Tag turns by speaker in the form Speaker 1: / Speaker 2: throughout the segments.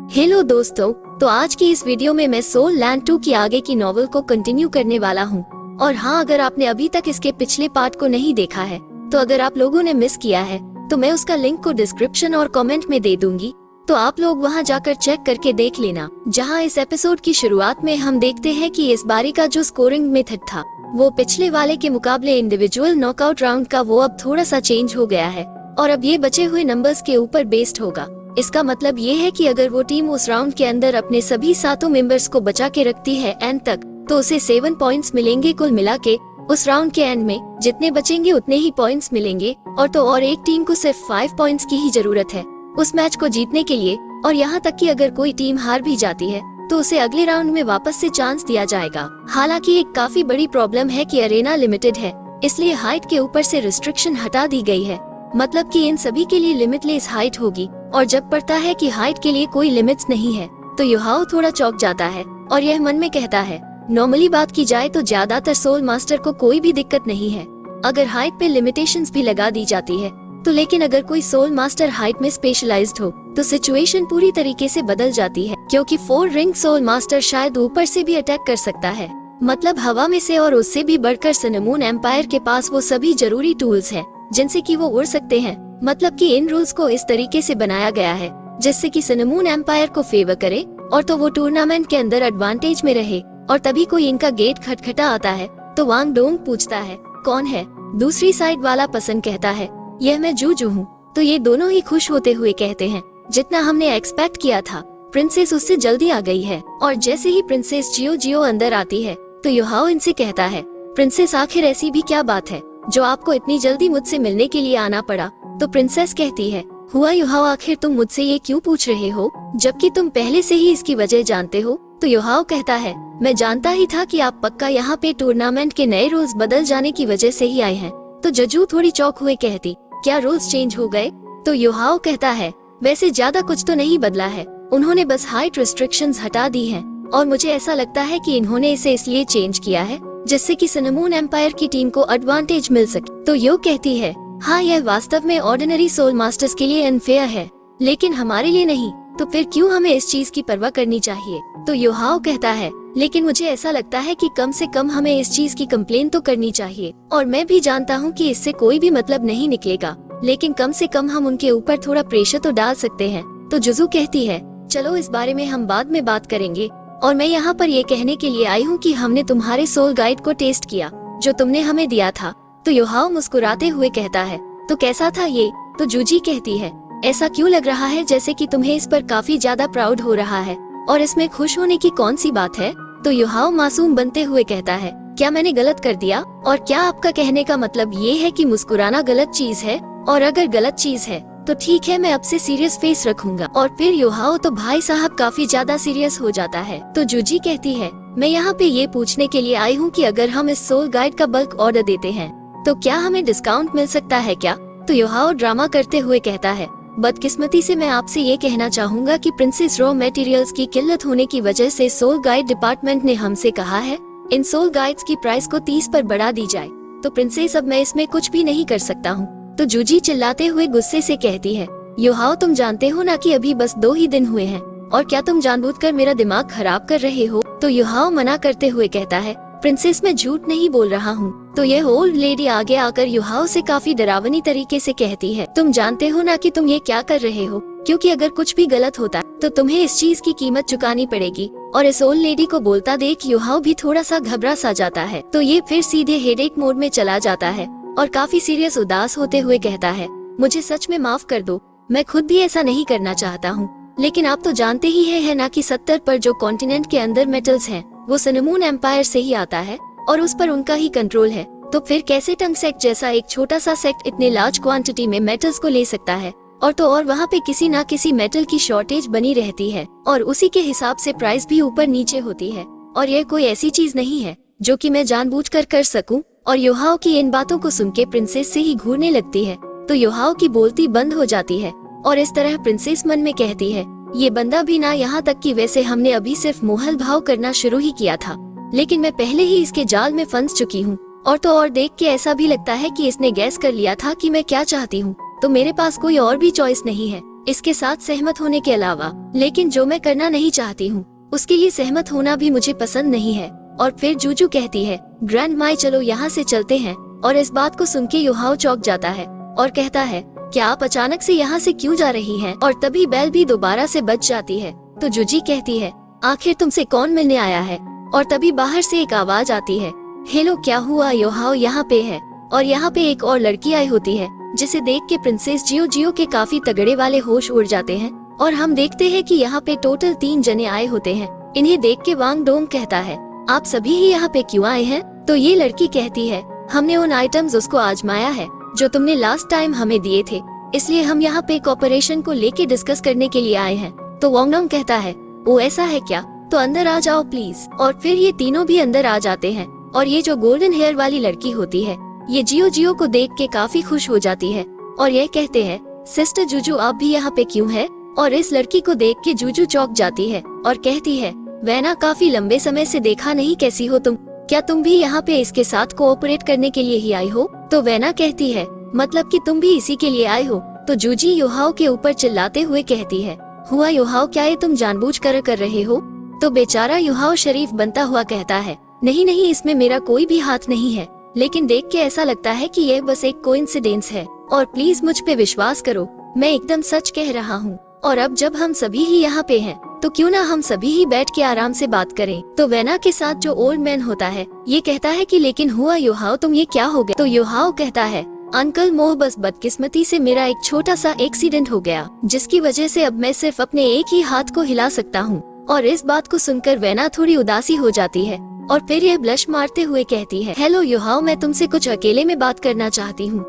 Speaker 1: Hello दोस्तों, तो आज की इस वीडियो में मैं सोल लैंड 2 की आगे की नॉवल को कंटिन्यू करने वाला हूँ। और हाँ, अगर आपने अभी तक इसके पिछले पार्ट को नहीं देखा है तो अगर आप लोगों ने मिस किया है तो मैं उसका लिंक को डिस्क्रिप्शन और कमेंट में दे दूंगी, तो आप लोग वहां जाकर चेक करके देख लेना। जहां इस एपिसोड की शुरुआत में हम देखते हैं कि इस बारी का जो स्कोरिंग मेथड था वो पिछले वाले के मुकाबले इंडिविजुअल नॉकआउट राउंड का वो अब थोड़ा सा चेंज हो गया है और अब ये बचे हुए नंबर्स के ऊपर बेस्ड होगा। इसका मतलब ये है कि अगर वो टीम उस राउंड के अंदर अपने सभी 7 मेंबर्स को बचा के रखती है एंड तक, तो उसे 7 पॉइंट्स मिलेंगे कुल मिला के। उस राउंड के एंड में जितने बचेंगे उतने ही पॉइंट्स मिलेंगे और एक टीम को सिर्फ 5 पॉइंट्स की ही जरूरत है उस मैच को जीतने के लिए। और यहाँ तक कि अगर कोई टीम हार भी जाती है तो उसे अगले राउंड में वापस से चांस दिया जाएगा। हालांकि एक काफी बड़ी प्रॉब्लम है कि अरेना लिमिटेड है, इसलिए हाइट के ऊपर से रिस्ट्रिक्शन हटा दी गई है। मतलब कि इन सभी के लिए लिमिटलेस हाइट होगी। और जब पड़ता है कि हाइट के लिए कोई लिमिट्स नहीं है तो युहाओ थोड़ा चौंक जाता है और यह मन में कहता है, नॉर्मली बात की जाए तो ज्यादातर सोल मास्टर को कोई भी दिक्कत नहीं है अगर हाइट पे लिमिटेशंस भी लगा दी जाती है तो, लेकिन अगर कोई सोल मास्टर हाइट में स्पेशलाइज्ड हो तो सिचुएशन पूरी तरीके से बदल जाती है, क्योंकि 4 रिंग सोल मास्टर शायद ऊपर से भी अटैक कर सकता है, मतलब हवा में से। और उससे भी बढ़कर सिनेमून एम्पायर के पास वो सभी जरूरी टूल्स हैं जिनसे कि वो उड़ सकते हैं। मतलब कि इन रूल्स को इस तरीके से बनाया गया है जिससे कि सिनेमून एम्पायर को फेवर करे और तो वो टूर्नामेंट के अंदर एडवांटेज में रहे। और तभी कोई इनका गेट खटखटा आता है तो वांग डोंग पूछता है, कौन है? दूसरी साइड वाला पसंद कहता है, यह मैं जूजू हूँ। तो ये दोनों ही खुश होते हुए कहते हैं, जितना हमने एक्सपेक्ट किया था, प्रिंसेस उससे जल्दी आ गई है। और जैसे ही प्रिंसेस जियो जियो अंदर आती है तो युहाओ इनसे कहता है, प्रिंसेस आखिर ऐसी भी क्या बात है जो आपको इतनी जल्दी मुझसे मिलने के लिए आना पड़ा? तो प्रिंसेस कहती है, हुआ युहाओ, आखिर तुम मुझसे ये क्यों पूछ रहे हो जबकि तुम पहले से ही इसकी वजह जानते हो? तो युहाओ कहता है, मैं जानता ही था कि आप पक्का यहाँ पे टूर्नामेंट के नए रूल्स बदल जाने की वजह से ही आए हैं। तो जजू थोड़ी चौंक हुए कहती, क्या रूल्स चेंज हो गए? तो युहाओ कहता है, वैसे ज्यादा कुछ तो नहीं बदला है, उन्होंने बस हाइट रिस्ट्रिक्शंस हटा दी हैं और मुझे ऐसा लगता है कि इन्होंने इसे इसलिए चेंज किया है जिससे कि सिनेमून एम्पायर की टीम को एडवांटेज मिल सके। तो यो कहती है, हाँ, यह वास्तव में ऑर्डिनरी सोल मास्टर्स के लिए अनफेयर है, लेकिन हमारे लिए नहीं। तो फिर क्यों हमें इस चीज की परवाह करनी चाहिए? तो युहाओ कहता है, लेकिन मुझे ऐसा लगता है कि कम से कम हमें इस चीज की कंप्लेन तो करनी चाहिए। और मैं भी जानता हूँ कि इससे कोई भी मतलब नहीं निकलेगा, लेकिन कम से कम हम उनके ऊपर थोड़ा प्रेशर तो डाल सकते हैं। तो जुजू कहती है, चलो इस बारे में हम बाद में बात करेंगे, और मैं यहाँ पर ये कहने के लिए आई हूँ कि हमने तुम्हारे सोल गाइड को टेस्ट किया जो तुमने हमें दिया था। तो युहाओ मुस्कुराते हुए कहता है, तो कैसा था ये? तो जूजी कहती है, ऐसा क्यों लग रहा है जैसे कि तुम्हें इस पर काफी ज्यादा प्राउड हो रहा है, और इसमें खुश होने की कौन सी बात है? तो युहाओ मासूम बनते हुए कहता है, क्या मैंने गलत कर दिया? और क्या आपका कहने का मतलब ये है कि मुस्कुराना गलत चीज है? और अगर गलत चीज है तो ठीक है, मैं अब से सीरियस फेस रखूंगा। और फिर युहाओ तो भाई साहब काफी ज्यादा सीरियस हो जाता है। तो जूजी कहती है, मैं यहाँ पे ये पूछने के लिए आई हूँ कि अगर हम इस सोल गाइड का बल्क ऑर्डर देते हैं तो क्या हमें डिस्काउंट मिल सकता है क्या? तो युहाओ ड्रामा करते हुए कहता है, बदकिस्मती से मैं आपसे ये कहना चाहूँगा कि प्रिंसेस रॉ मटेरियल्स की किल्लत होने की वजह से सोल गाइड डिपार्टमेंट ने हमसे कहा है इन सोल गाइड्स की प्राइस को 30 पर बढ़ा दी जाए। तो प्रिंसेस, अब मैं इसमें कुछ भी नहीं कर सकता हूँ। तो जूजी चिल्लाते हुए गुस्से से कहती है, युहाओ, तुम जानते हो ना कि अभी बस 2 ही दिन हुए हैं, और क्या तुम जानबूझकर मेरा दिमाग खराब कर रहे हो? तो युहाओ मना करते हुए कहता है, प्रिंसेस, मैं झूठ नहीं बोल रहा हूँ। तो यह ओल्ड लेडी आगे आकर युहाओ से काफी डरावनी तरीके से कहती है, तुम जानते हो ना कि तुम ये क्या कर रहे हो, क्योंकि अगर कुछ भी गलत होता है तो तुम्हें इस चीज की कीमत चुकानी पड़ेगी। और इस ओल्ड लेडी को बोलता देख युहाओ भी थोड़ा सा घबरा सा जाता है। तो ये फिर सीधे हेडेक मोड में चला जाता है और काफी सीरियस उदास होते हुए कहता है, मुझे सच में माफ कर दो, मैं खुद भी ऐसा नहीं करना चाहता हूँ, लेकिन आप तो जानते ही है ना कि 70 पर जो कॉन्टिनेंट के अंदर मेटल्स हैं वो सिनेमून एम्पायर से ही आता है और उस पर उनका ही कंट्रोल है। तो फिर कैसे टंग सेक्ट जैसा एक छोटा सा सेक्ट इतने लार्ज क्वांटिटी में मेटल्स को ले सकता है? और वहाँ पे किसी ना किसी मेटल की शॉर्टेज बनी रहती है और उसी के हिसाब से प्राइस भी ऊपर नीचे होती है। और यह कोई ऐसी चीज नहीं है जो कि मैं जानबूझकर कर सकूं। और युहाओ की इन बातों को सुन के प्रिंसेस से ही घूरने लगती है। तो युहाओ की बोलती बंद हो जाती है और इस तरह प्रिंसेस मन में कहती है, ये बंदा भी ना, यहाँ तक कि वैसे हमने अभी सिर्फ मोहल भाव करना शुरू ही किया था, लेकिन मैं पहले ही इसके जाल में फंस चुकी हूँ। और देख के ऐसा भी लगता है कि इसने गैस कर लिया था कि मैं क्या चाहती हूँ, तो मेरे पास कोई और भी चॉइस नहीं है। इसके साथ सहमत होने के अलावा, लेकिन जो मैं करना नहीं चाहती हूँ उसके लिए सहमत होना भी मुझे पसंद नहीं है। और फिर जूजू कहती है, ग्रैंड माई चलो यहाँ से चलते हैं। और इस बात को सुन के युहाओ चौंक जाता है और कहता है, क्या आप अचानक से यहाँ से क्यों जा रही हैं? और तभी बेल भी दोबारा से बज जाती है। तो जूजी कहती है, आखिर तुमसे कौन मिलने आया है? और तभी बाहर से एक आवाज आती है, हेलो क्या हुआ, युहाओ यहाँ पे है। और यहाँ पे एक और लड़की आई होती है जिसे देख के प्रिंसेस जियो जियो के काफी तगड़े वाले होश उड़ जाते हैं। और हम देखते हैं कि यहाँ पे टोटल 3 जने आए होते हैं। इन्हें देख के वांग डोंग कहता है, आप सभी ही यहाँ पे क्यों आए हैं? तो ये लड़की कहती है, हमने उन आइटम्स उसको आजमाया है जो तुमने लास्ट टाइम हमें दिए थे, इसलिए हम यहाँ पे कॉपरेशन को लेके डिस्कस करने के लिए आए हैं। तो वांग डोंग कहता है, ओ ऐसा है क्या, तो अंदर आ जाओ प्लीज। और फिर ये तीनों भी अंदर आ जाते हैं। और ये जो गोल्डन हेयर वाली लड़की होती है, ये जियो जियो को देख के काफी खुश हो जाती है और ये कहते हैं, सिस्टर जूजू आप भी यहाँ पे क्यों है? और इस लड़की को देख के जूजू चौंक जाती है और कहती है, वैना काफी लंबे समय से देखा नहीं, कैसी हो तुम? क्या तुम भी यहाँ पे इसके साथ कोऑपरेट करने के लिए ही आई हो? तो वैना कहती है, मतलब कि तुम भी इसी के लिए आए हो? तो जूजी युहाओ के ऊपर चिल्लाते हुए कहती है, हुआ युहाओ क्या ये तुम जानबूझकर कर रहे हो? तो बेचारा युहाओ शरीफ बनता हुआ कहता है, नहीं नहीं, इसमें मेरा कोई भी हाथ नहीं है, लेकिन देख के ऐसा लगता है कि यह बस एक कोइंसिडेंस है और प्लीज मुझ पे विश्वास करो, मैं एकदम सच कह रहा हूँ। और अब जब हम सभी ही यहाँ पे हैं, तो क्यों ना हम सभी ही बैठ के आराम से बात करें। तो वैना के साथ जो ओल्ड मैन होता है, ये कहता है कि लेकिन हुआ युहाओ तुम ये क्या हो गया? तो युहाओ कहता है, अंकल मोह बस बदकिस्मती से मेरा एक छोटा सा एक्सीडेंट हो गया, जिसकी वजह से अब मैं सिर्फ अपने एक ही हाथ को हिला सकता हूँ। और इस बात को सुनकर वैना थोड़ी उदासी हो जाती है और फिर यह ब्लश मारते हुए कहती है, हेलो युहाओ, मैं तुमसे कुछ अकेले में बात करना चाहती हूँ,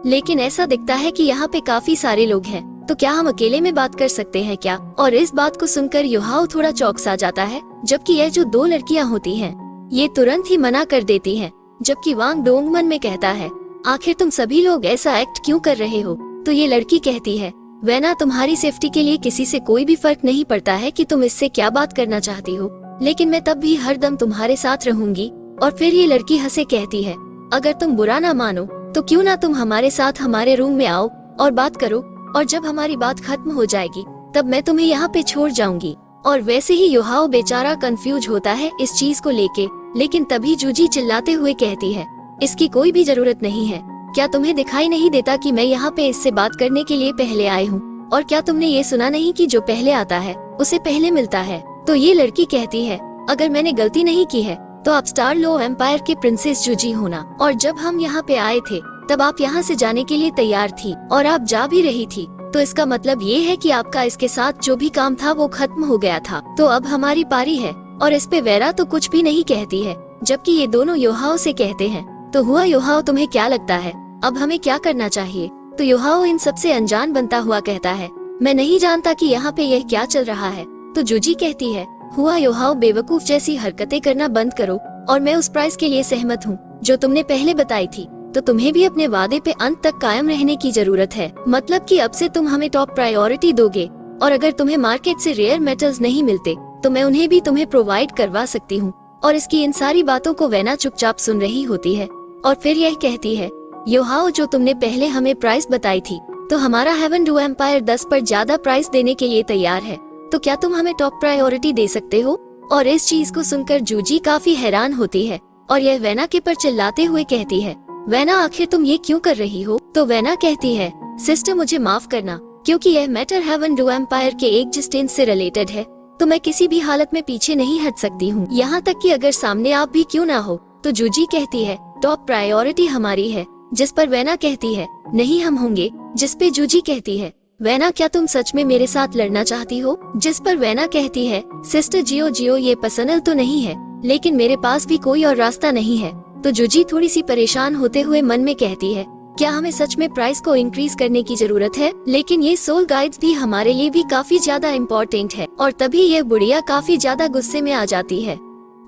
Speaker 1: लेकिन ऐसा दिखता है कि यहाँ पे काफी सारे लोग हैं, तो क्या हम अकेले में बात कर सकते हैं क्या? और इस बात को सुनकर युहाओ थोड़ा चौकसा जाता है, जबकि यह जो 2 लड़कियाँ होती हैं, ये तुरंत ही मना कर देती हैं। जबकि वांग डोंग मन में कहता है, आखिर तुम सभी लोग ऐसा एक्ट क्यों कर रहे हो? तो ये लड़की कहती है, वैना तुम्हारी सेफ्टी के लिए किसी से कोई भी फर्क नहीं पड़ता है कि तुम इससे क्या बात करना चाहती हो, लेकिन मैं तब भी हरदम तुम्हारे साथ रहूंगी। और फिर ये लड़की हंसे कहती है, अगर तुम बुरा ना मानो तो क्यों ना तुम हमारे साथ हमारे रूम में आओ और बात करो, और जब हमारी बात खत्म हो जाएगी तब मैं तुम्हें यहाँ पे छोड़ जाऊंगी। और वैसे ही युहाओ बेचारा कंफ्यूज होता है इस चीज को लेके, लेकिन तभी जूजी चिल्लाते हुए कहती है, इसकी कोई भी जरूरत नहीं है, क्या तुम्हें दिखाई नहीं देता कि मैं यहाँ पे इससे बात करने के लिए पहले आई हूँ? और क्या तुमने ये सुना नहीं कि जो पहले आता है उसे पहले मिलता है? तो ये लड़की कहती है, अगर मैंने गलती नहीं की है तो आप स्टार लो एम्पायर के प्रिंसेस जूजी होना, और जब हम यहाँ पे आए थे तब आप यहाँ से जाने के लिए तैयार थी और आप जा भी रही थी, तो इसका मतलब ये है कि आपका इसके साथ जो भी काम था वो खत्म हो गया था। तो अब हमारी पारी है। और इस पे वेरा तो कुछ भी नहीं कहती है, जबकि ये दोनों युहाओ से कहते हैं, तो हुआ युहाओ तुम्हें क्या लगता है अब हमें क्या करना चाहिए? तो युहाओ इन सबसे अनजान बनता हुआ कहता है, मैं नहीं जानता कि यहाँ पे यह क्या चल रहा है। तो जूजी कहती है, हुआ युहाओ बेवकूफ जैसी हरकतें करना बंद करो, और मैं उस प्राइस के लिए सहमत हूँ जो तुमने पहले बताई थी, तो तुम्हें भी अपने वादे पे अंत तक कायम रहने की जरूरत है। मतलब कि अब से तुम हमें टॉप प्रायोरिटी दोगे, और अगर तुम्हें मार्केट से रेयर मेटल्स नहीं मिलते तो मैं उन्हें भी तुम्हें प्रोवाइड करवा सकती हूँ। और इसकी इन सारी बातों को वैना चुपचाप सुन रही होती है और फिर यह कहती है, युहाओ जो तुमने पहले हमें प्राइस बताई थी, तो हमारा हेवन डू एम्पायर 10 पर ज्यादा प्राइस देने के लिए तैयार है, तो क्या तुम हमें टॉप प्रायोरिटी दे सकते हो? और इस चीज को सुनकर जूजी काफी हैरान होती है और यह वैना के पर चिल्लाते हुए कहती है, वैना आखिर तुम ये क्यों कर रही हो? तो वैना कहती है, सिस्टर मुझे माफ करना, क्योंकि यह मैटर हेवन डू एम्पायर के एग्जिस्टेंस से रिलेटेड है, तो मैं किसी भी हालत में पीछे नहीं हट सकती हूँ, यहाँ तक कि अगर सामने आप भी क्यों ना हो। तो जूजी कहती है, टॉप प्रायोरिटी हमारी है, जिस पर वैना कहती है, नहीं हम होंगे। जिस पे जूजी कहती है, वैना क्या तुम सच में मेरे साथ लड़ना चाहती हो? जिस पर वैना कहती है, सिस्टर जियो जियो ये पर्सनल तो नहीं है, लेकिन मेरे पास भी कोई और रास्ता नहीं है। तो जूजी थोड़ी सी परेशान होते हुए मन में कहती है, क्या हमें सच में प्राइस को इंक्रीज करने की जरूरत है? लेकिन ये सोल गाइड्स भी हमारे लिए भी काफी ज्यादा इम्पोर्टेंट है। और तभी यह बुढ़िया काफी ज्यादा गुस्से में आ जाती है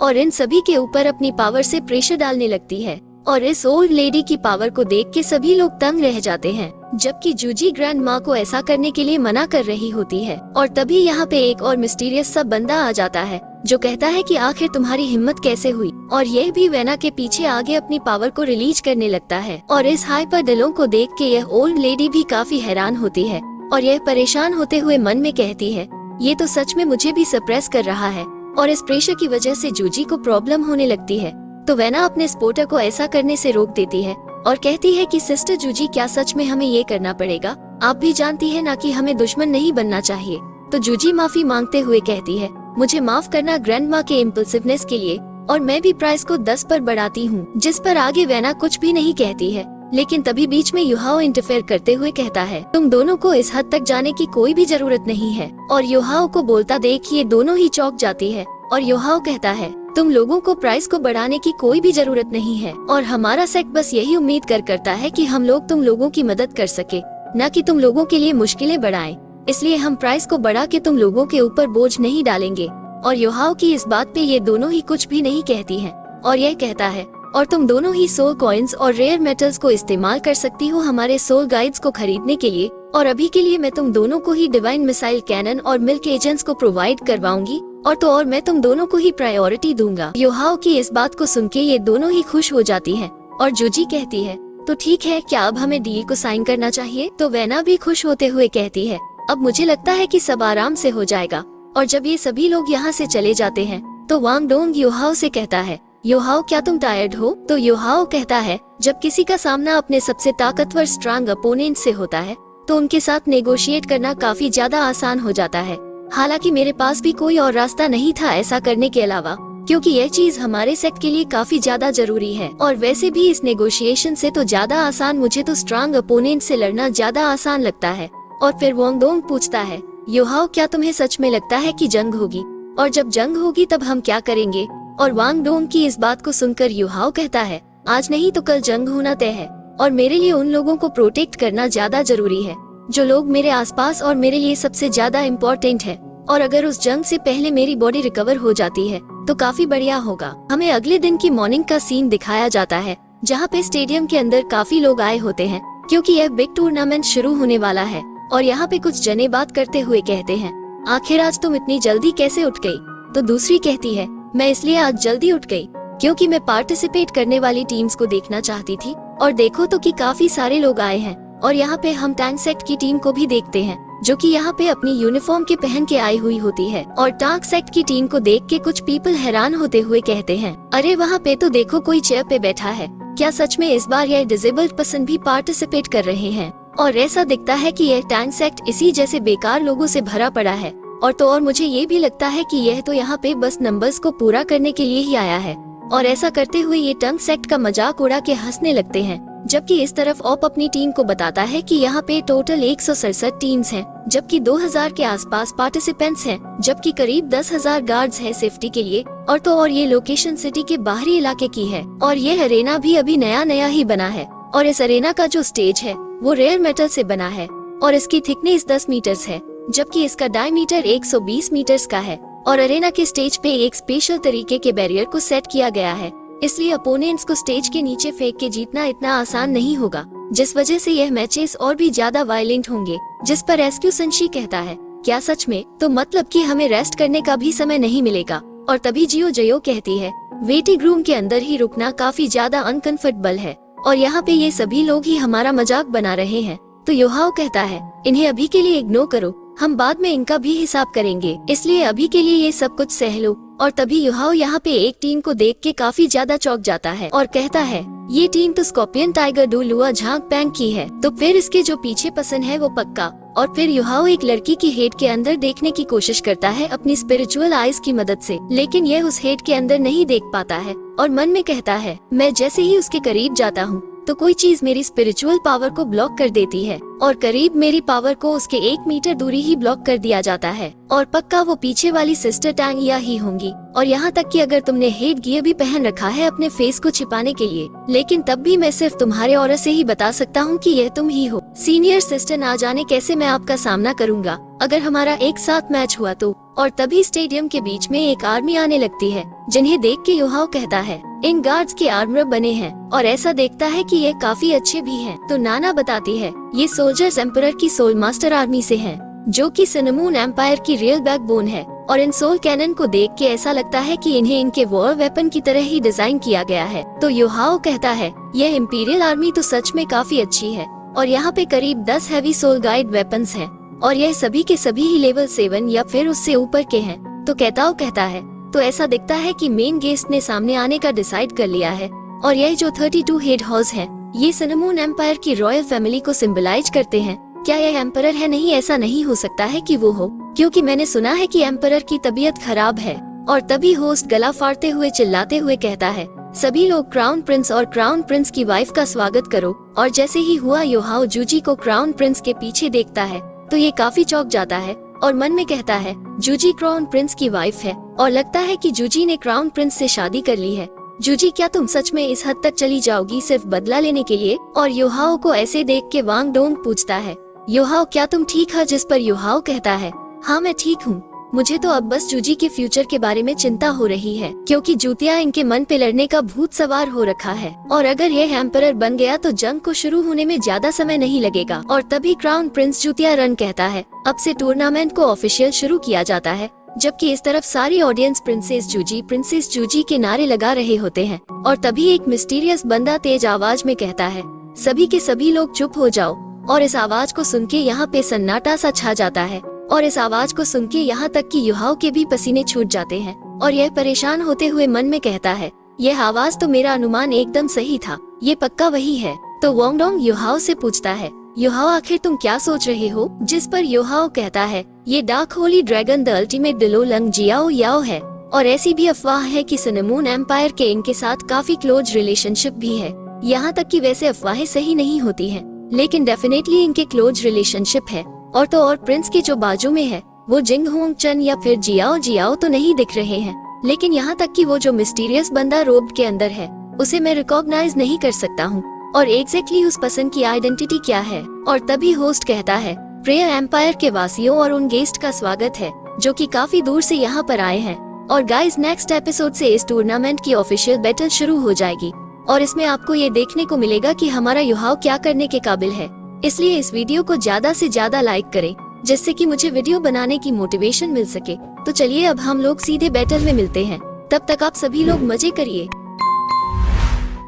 Speaker 1: और इन सभी के ऊपर अपनी पावर से प्रेशर डालने लगती है, और इस ओल्ड लेडी की पावर को देख के सभी लोग तंग रह जाते हैं, जबकि जूजी ग्रैंड माँ को ऐसा करने के लिए मना कर रही होती है। और तभी यहाँ पे एक और मिस्टीरियस सा बंदा आ जाता है जो कहता है कि आखिर तुम्हारी हिम्मत कैसे हुई, और यह भी वैना के पीछे आगे अपनी पावर को रिलीज करने लगता है। और इस हाइपर दिलों को देख के यह ओल्ड लेडी भी काफी हैरान होती है और यह परेशान होते हुए मन में कहती है, ये तो सच में मुझे भी सप्रेस कर रहा है और इस प्रेशर की वजह से जूजी को प्रॉब्लम होने लगती है। तो वेना अपने स्पोर्टर को ऐसा करने से रोक देती है और कहती है कि सिस्टर जूजी, क्या सच में हमें ये करना पड़ेगा? आप भी जानती है ना कि हमें दुश्मन नहीं बनना चाहिए। तो जूजी माफी मांगते हुए कहती है, मुझे माफ करना ग्रैंडमा के इम्पल्सिवनेस के लिए, और मैं भी प्राइस को 10 पर बढ़ाती हूँ। जिस पर आगे वेना कुछ भी नहीं कहती है, लेकिन तभी बीच में युहाओ इंटरफेयर करते हुए कहता है, तुम दोनों को इस हद तक जाने की कोई भी जरूरत नहीं है। और युहाओ को बोलता देख ये दोनों ही चौंक जाती है और युहाओ कहता है, तुम लोगों को प्राइस को बढ़ाने की कोई भी जरूरत नहीं है और हमारा सेक्ट बस यही उम्मीद करता है कि हम लोग तुम लोगों की मदद कर सके, न कि तुम लोगों के लिए मुश्किलें बढ़ाएं। इसलिए हम प्राइस को बढ़ा के तुम लोगों के ऊपर बोझ नहीं डालेंगे। और युहाओ की इस बात पे ये दोनों ही कुछ भी नहीं कहती हैं और यह कहता है, और तुम दोनों ही सोल कॉइन्स और रेयर मेटल्स को इस्तेमाल कर सकती हो हमारे सोल गाइड्स को खरीदने के लिए, और अभी के लिए मैं तुम दोनों को ही डिवाइन मिसाइल कैनन और मिल्क एजेंट्स को प्रोवाइड करवाऊंगी, और मैं तुम दोनों को ही प्रायोरिटी दूंगा। युहाओ की इस बात को सुन के ये दोनों ही खुश हो जाती हैं और जूजी कहती है, तो ठीक है, क्या अब हमें डील को साइन करना चाहिए? तो वेना भी खुश होते हुए कहती है, अब मुझे लगता है कि सब आराम से हो जाएगा। और जब ये सभी लोग यहाँ से चले जाते हैं तो वांग डोंग युहाओ से कहता है, युहाओ क्या तुम टायर्ड हो? तो युहाओ कहता है, जब किसी का सामना अपने सबसे ताकतवर स्ट्रांग अपोनेंट से होता है तो उनके साथ नेगोशिएट करना काफी ज्यादा आसान हो जाता है। हालांकि मेरे पास भी कोई और रास्ता नहीं था ऐसा करने के अलावा, क्योंकि यह चीज हमारे सेक्ट के लिए काफी ज्यादा जरूरी है। और वैसे भी इस नेगोशिएशन से तो ज्यादा आसान मुझे तो स्ट्रांग अपोनेंट से लड़ना ज्यादा आसान लगता है। और फिर वांग डोंग पूछता है, युहाओ क्या तुम्हें सच में लगता है कि जंग होगी? और जब जंग होगी तब हम क्या करेंगे? और वांग डोंग की इस बात को सुनकर युहाओ कहता है, आज नहीं तो कल जंग होना तय है और मेरे लिए उन लोगों को प्रोटेक्ट करना ज्यादा जरूरी है जो लोग मेरे आसपास और मेरे लिए सबसे ज्यादा इम्पोर्टेंट है। और अगर उस जंग से पहले मेरी बॉडी रिकवर हो जाती है तो काफी बढ़िया होगा। हमें अगले दिन की मॉर्निंग का सीन दिखाया जाता है जहाँ पे स्टेडियम के अंदर काफी लोग आए होते हैं क्योंकि यह बिग टूर्नामेंट शुरू होने वाला है। और यहाँ पे कुछ जने बात करते हुए कहते हैं, आखिर आज तुम इतनी जल्दी कैसे उठ गई? तो दूसरी कहती है, मैं इसलिए आज जल्दी उठ गई क्योंकि मैं पार्टिसिपेट करने वाली टीम्स को देखना चाहती थी। और देखो तो कि काफी सारे लोग आए हैं और यहाँ पे हम टैंक सेक्ट की टीम को भी देखते हैं जो कि यहाँ पे अपनी यूनिफॉर्म के पहन के आई हुई होती है। और टैंक सेक्ट की टीम को देख के कुछ पीपल हैरान होते हुए कहते हैं, अरे वहाँ पे तो देखो कोई चेयर पे बैठा है, क्या सच में इस बार यह डिसेबल्ड पर्सन भी पार्टिसिपेट कर रहे हैं? और ऐसा दिखता है कि यह टैंक सेक्ट इसी जैसे बेकार लोगों से भरा पड़ा है। और मुझे ये भी लगता है कि यह तो यहाँ पे बस नंबर्स को पूरा करने के लिए ही आया है। और ऐसा करते हुए ये टंग सेक्ट का मजाक उड़ा के हंसने लगते हैं, जबकि इस तरफ ऑप अपनी टीम को बताता है कि यहाँ पे टोटल 167 टीम्स हैं, जबकि 2000 के आसपास पार्टिसिपेंट्स हैं, जबकि करीब 10,000 गार्ड्स हैं सेफ्टी के लिए। और ये लोकेशन सिटी के बाहरी इलाके की है और ये अरेना भी अभी नया ही बना है। और इस अरेना का जो स्टेज है वो रेयर मेटल से बना है और इसकी थिकनेस 10 मीटर्स है, जबकि इसका डायमीटर 120 मीटर्स का है। और अरेना के स्टेज पे एक स्पेशल तरीके के बैरियर को सेट किया गया है, इसलिए अपोनेंट्स को स्टेज के नीचे फेंक के जीतना इतना आसान नहीं होगा, जिस वजह से यह मैचेस और भी ज्यादा वायलेंट होंगे। जिस पर एसक्यू संशी कहता है, क्या सच में? तो मतलब कि हमें रेस्ट करने का भी समय नहीं मिलेगा। और तभी जियो जयो कहती है, वेटिंग रूम के अंदर ही रुकना काफी ज्यादा अनकंफर्टेबल है और यहाँ पे ये सभी लोग ही हमारा मजाक बना रहे हैं। तो युहाओ कहता है, इन्हें अभी के लिए इग्नोर करो, हम बाद में इनका भी हिसाब करेंगे, इसलिए अभी के लिए ये सब कुछ सह लो। और तभी युहाओ यहाँ पे एक टीम को देख के काफी ज्यादा चौंक जाता है और कहता है, ये टीम तो स्कॉर्पियन टाइगर डू लुआ झांग पैंग की है, तो फिर इसके जो पीछे पसंद है वो पक्का। और फिर युहाओ एक लड़की की हेड के अंदर देखने की कोशिश करता है अपनी स्पिरिचुअल आईज की मदद से, लेकिन यह उस हेड के अंदर नहीं देख पाता है और मन में कहता है, मैं जैसे ही उसके करीब जाता हूँ तो कोई चीज मेरी स्पिरिचुअल पावर को ब्लॉक कर देती है और करीब मेरी पावर को उसके 1 मीटर दूरी ही ब्लॉक कर दिया जाता है। और पक्का वो पीछे वाली सिस्टर टैंगिया ही होंगी। और यहाँ तक कि अगर तुमने हेड गियर भी पहन रखा है अपने फेस को छिपाने के लिए, लेकिन तब भी मैं सिर्फ तुम्हारे ऑरा से ही बता सकता हूँ कि यह तुम ही हो। सीनियर सिस्टर ना जाने कैसे मैं आपका सामना करूँगा अगर हमारा एक साथ मैच हुआ तो। और तभी स्टेडियम के बीच में एक आर्मी आने लगती है, जिन्हें देख के युहाओ कहता है, इन गार्ड्स के आर्मर बने हैं और ऐसा देखता है कि ये काफी अच्छे भी हैं। तो नाना बताती है, ये सोल्जर्स एम्परर की सोल मास्टर आर्मी से हैं, जो कि सिनेमून एम्पायर की रियल बैकबोन है। और इन सोल कैनन को देख के ऐसा लगता है कि इन्हें इनके वॉर वेपन की तरह ही डिजाइन किया गया है। तो युहाओ कहता है, यह इम्पीरियल आर्मी तो सच में काफी अच्छी है और यहाँ पे करीब 10 हैवी सोल गाइड वेपन्स हैं और यह सभी के सभी ही लेवल 7 या फिर उससे ऊपर के हैं। तो कहता है तो ऐसा दिखता है कि मेन गेस्ट ने सामने आने का डिसाइड कर लिया है। और यह जो 32 हेड हॉर्स है, ये सिनेमून एम्पायर की रॉयल फैमिली को सिंबलाइज करते हैं। क्या यह एम्परर है? नहीं, ऐसा नहीं हो सकता है कि वो हो, क्योंकि मैंने सुना है कि एम्परर की तबीयत खराब है। और तभी होस्ट गला फाड़ते हुए चिल्लाते हुए कहता है, सभी लोग क्राउन प्रिंस और क्राउन प्रिंस की वाइफ का स्वागत करो। और जैसे ही हुआ योहाओ जूजी को क्राउन प्रिंस के पीछे देखता है तो ये काफी चौंक जाता है और मन में कहता है जूजी क्राउन प्रिंस की वाइफ है और लगता है कि जूजी ने क्राउन प्रिंस से शादी कर ली है। जूजी, क्या तुम सच में इस हद तक चली जाओगी सिर्फ बदला लेने के लिए? और योहाओ को ऐसे देख के वांग डोंग पूछता है, योहाओ क्या तुम ठीक है? जिस पर योहाओ कहता है, हाँ मैं ठीक हूँ, मुझे तो अब बस जूजी के फ्यूचर के बारे में चिंता हो रही है, क्योंकि जूतिया इनके मन पे लड़ने का भूत सवार हो रखा है। और अगर यह एम्परर बन गया तो जंग को शुरू होने में ज्यादा समय नहीं लगेगा। और तभी क्राउन प्रिंस जूतिया रन कहता है, अब से टूर्नामेंट को ऑफिशियल शुरू किया जाता है। जबकि इस तरफ सारी ऑडियंस प्रिंसेस जूजी के नारे लगा रहे होते हैं। और तभी एक मिस्टीरियस बंदा तेज आवाज में कहता है, सभी के सभी लोग चुप हो जाओ। और इस आवाज को सुन के यहाँ पे सन्नाटा सा छा जाता है। और इस आवाज को सुन के यहाँ तक कि योहाओ के भी पसीने छूट जाते हैं। और यह परेशान होते हुए मन में कहता है, यह आवाज तो मेरा अनुमान एकदम सही था, ये पक्का वही है। तो वांग डोंग योहाओ से पूछता है, योहाओ आखिर तुम क्या सोच रहे हो? जिस पर योहाओ कहता है, ये dark holy dragon the ultimate डिलो लंग जियाओ याओ है। और ऐसी भी अफवाह है कि सिनेमून एम्पायर के इनके साथ काफी क्लोज रिलेशनशिप भी है। यहाँ तक कि वैसे अफवाहें सही नहीं होती हैं, लेकिन डेफिनेटली इनके क्लोज रिलेशनशिप है। और तो और प्रिंस के जो बाजू में है वो जिंग होंग चन या फिर जियाओ तो नहीं दिख रहे हैं, लेकिन यहाँ तक कि वो जो मिस्टीरियस बंदा रोब के अंदर है उसे मैं रिकॉग्नाइज नहीं कर सकता हूँ। और एग्जैक्टली उस पर्सन की आइडेंटिटी क्या है? और तभी होस्ट कहता है, प्रिय एम्पायर के वासियों और उन गेस्ट का स्वागत है जो कि काफी दूर से यहाँ पर आए हैं। और गाइस, नेक्स्ट एपिसोड से इस टूर्नामेंट की ऑफिशियल बैटल शुरू हो जाएगी और इसमें आपको ये देखने को मिलेगा कि हमारा योहाओ क्या करने के काबिल है। इसलिए इस वीडियो को ज्यादा से ज्यादा लाइक करें, जिससे कि मुझे वीडियो बनाने की मोटिवेशन मिल सके। तो चलिए अब हम लोग सीधे बैटल में मिलते हैं। तब तक आप सभी लोग मजे करिए।